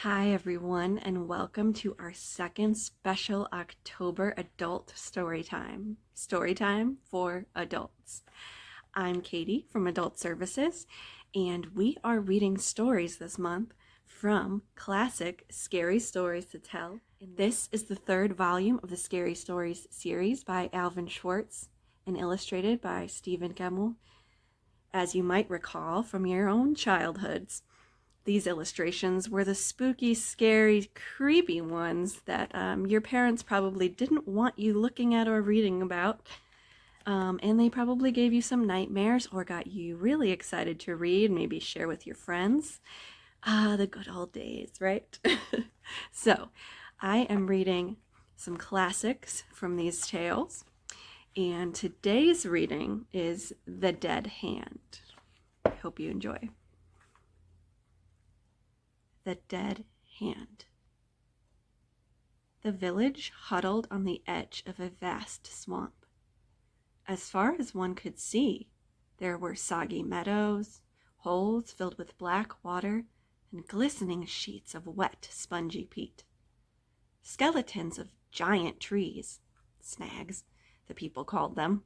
Hi, everyone, and welcome to our second special October adult storytime for adults. I'm Katie from Adult Services, and we are reading stories this month from classic Scary Stories to Tell. This is the third volume of the Scary Stories series by Alvin Schwartz and illustrated by Stephen Gemmell. As you might recall from your own childhoods, these illustrations were the spooky, scary, creepy ones that your parents probably didn't want you looking at or reading about. And they probably gave you some nightmares or got you really excited to read, maybe share with your friends. The good old days, right? So, I am reading some classics from these tales. And today's reading is The Dead Hand. I hope you enjoy. The Dead Hand. The village huddled on the edge of a vast swamp. As far as one could see, there were soggy meadows, holes filled with black water, and glistening sheets of wet, spongy peat. Skeletons of giant trees, snags, the people called them,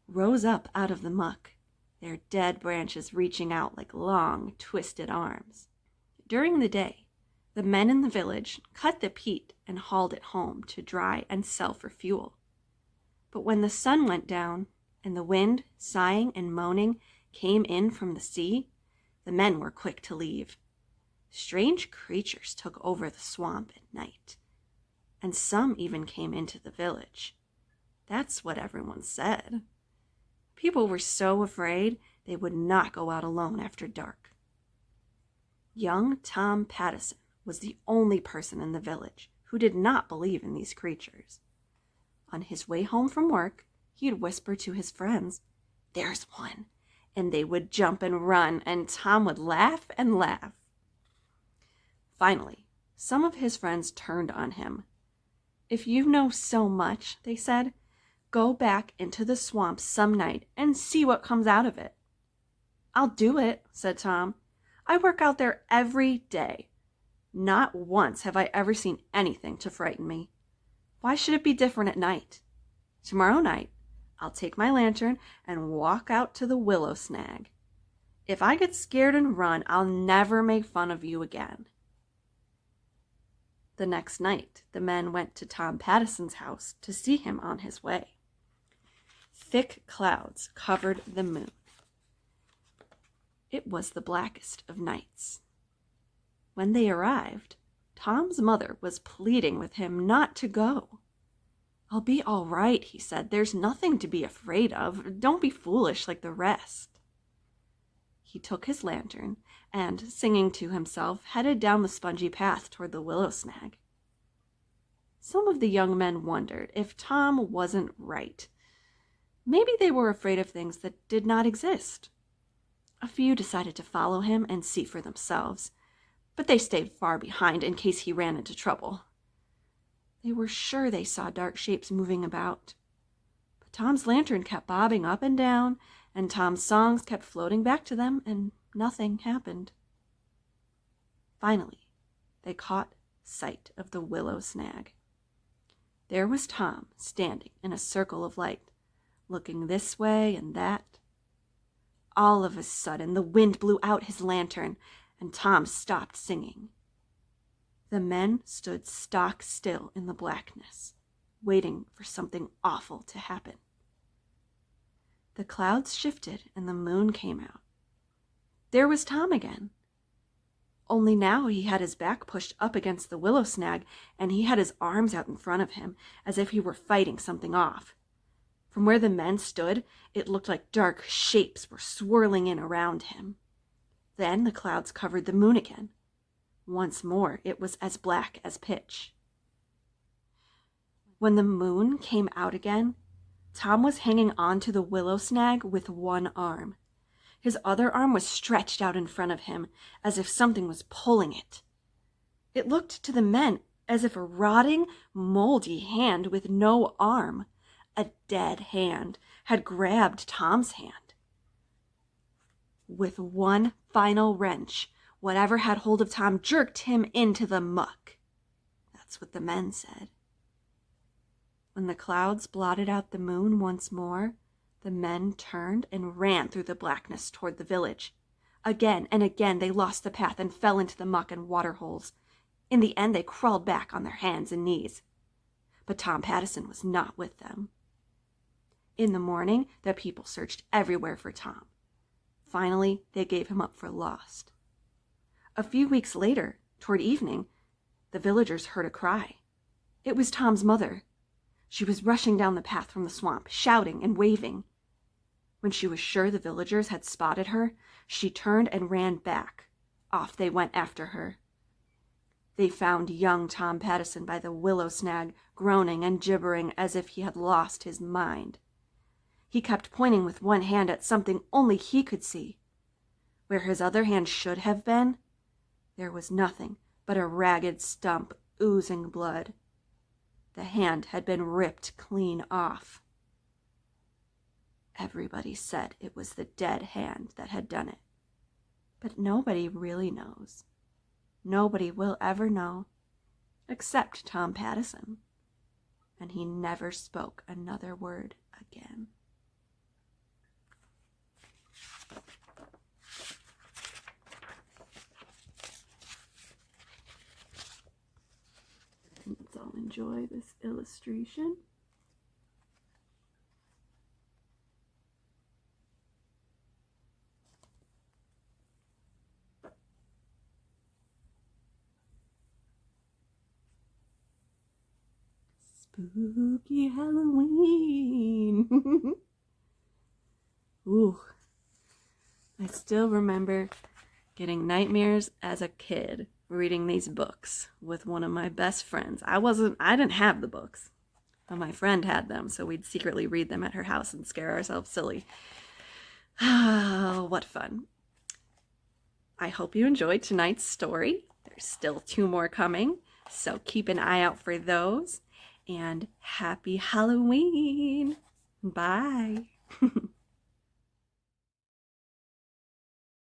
rose up out of the muck, their dead branches reaching out like long, twisted arms. During the day, the men in the village cut the peat and hauled it home to dry and sell for fuel. But when the sun went down and the wind, sighing and moaning, came in from the sea, the men were quick to leave. Strange creatures took over the swamp at night, and some even came into the village. That's what everyone said. People were so afraid they would not go out alone after dark. Young Tom Pattison was the only person in the village who did not believe in these creatures. On his way home from work, he'd whisper to his friends, "There's one," and they would jump and run, and Tom would laugh and laugh. Finally, some of his friends turned on him. "If you know so much," they said, "go back into the swamp some night and see what comes out of it." "I'll do it," said Tom. "I work out there every day. Not once have I ever seen anything to frighten me. Why should it be different at night? Tomorrow night, I'll take my lantern and walk out to the willow snag. If I get scared and run, I'll never make fun of you again." The next night, the men went to Tom Pattison's house to see him on his way. Thick clouds covered the moon. It was the blackest of nights. When they arrived, Tom's mother was pleading with him not to go. "I'll be all right," he said. "There's nothing to be afraid of. Don't be foolish like the rest." He took his lantern and, singing to himself, headed down the spongy path toward the willow snag. Some of the young men wondered if Tom wasn't right. Maybe they were afraid of things that did not exist. A few decided to follow him and see for themselves, but they stayed far behind in case he ran into trouble. They were sure they saw dark shapes moving about. But Tom's lantern kept bobbing up and down, and Tom's songs kept floating back to them, and nothing happened. Finally, they caught sight of the willow snag. There was Tom standing in a circle of light, looking this way and that. All of a sudden, the wind blew out his lantern, and Tom stopped singing. The men stood stock still in the blackness, waiting for something awful to happen. The clouds shifted, and the moon came out. There was Tom again. Only now he had his back pushed up against the willow snag, and he had his arms out in front of him, as if he were fighting something off. From where the men stood, it looked like dark shapes were swirling in around him. Then the clouds covered the moon again. Once more, it was as black as pitch. When the moon came out again, Tom was hanging on to the willow snag with one arm. His other arm was stretched out in front of him, as if something was pulling it. It looked to the men as if a rotting, moldy hand with no arm, a dead hand, had grabbed Tom's hand. With one final wrench, Whatever had hold of Tom jerked him into the muck. That's what the men said. When the clouds blotted out the moon once more, the men turned and ran through the blackness toward the village. Again and again they lost the path and fell into the muck and water holes. In the end, they crawled back on their hands and knees. But Tom Pattison was not with them. In the morning, the people searched everywhere for Tom. Finally, they gave him up for lost. A few weeks later, toward evening, the villagers heard a cry. It was Tom's mother. She was rushing down the path from the swamp, shouting and waving. When she was sure the villagers had spotted her, she turned and ran back. Off they went after her. They found young Tom Pattison by the willow snag, groaning and gibbering as if he had lost his mind. He kept pointing with one hand at something only he could see. Where his other hand should have been, there was nothing but a ragged stump oozing blood. The hand had been ripped clean off. Everybody said it was the dead hand that had done it. But nobody really knows. Nobody will ever know, except Tom Pattison. And he never spoke another word again. Let's all enjoy this illustration. Spooky Halloween. Ooh. I still remember getting nightmares as a kid reading these books with one of my best friends. I didn't have the books, but my friend had them, so we'd secretly read them at her house and scare ourselves silly. Oh, what fun. I hope you enjoyed tonight's story. There's still 2 more coming, so keep an eye out for those. And happy Halloween. Bye.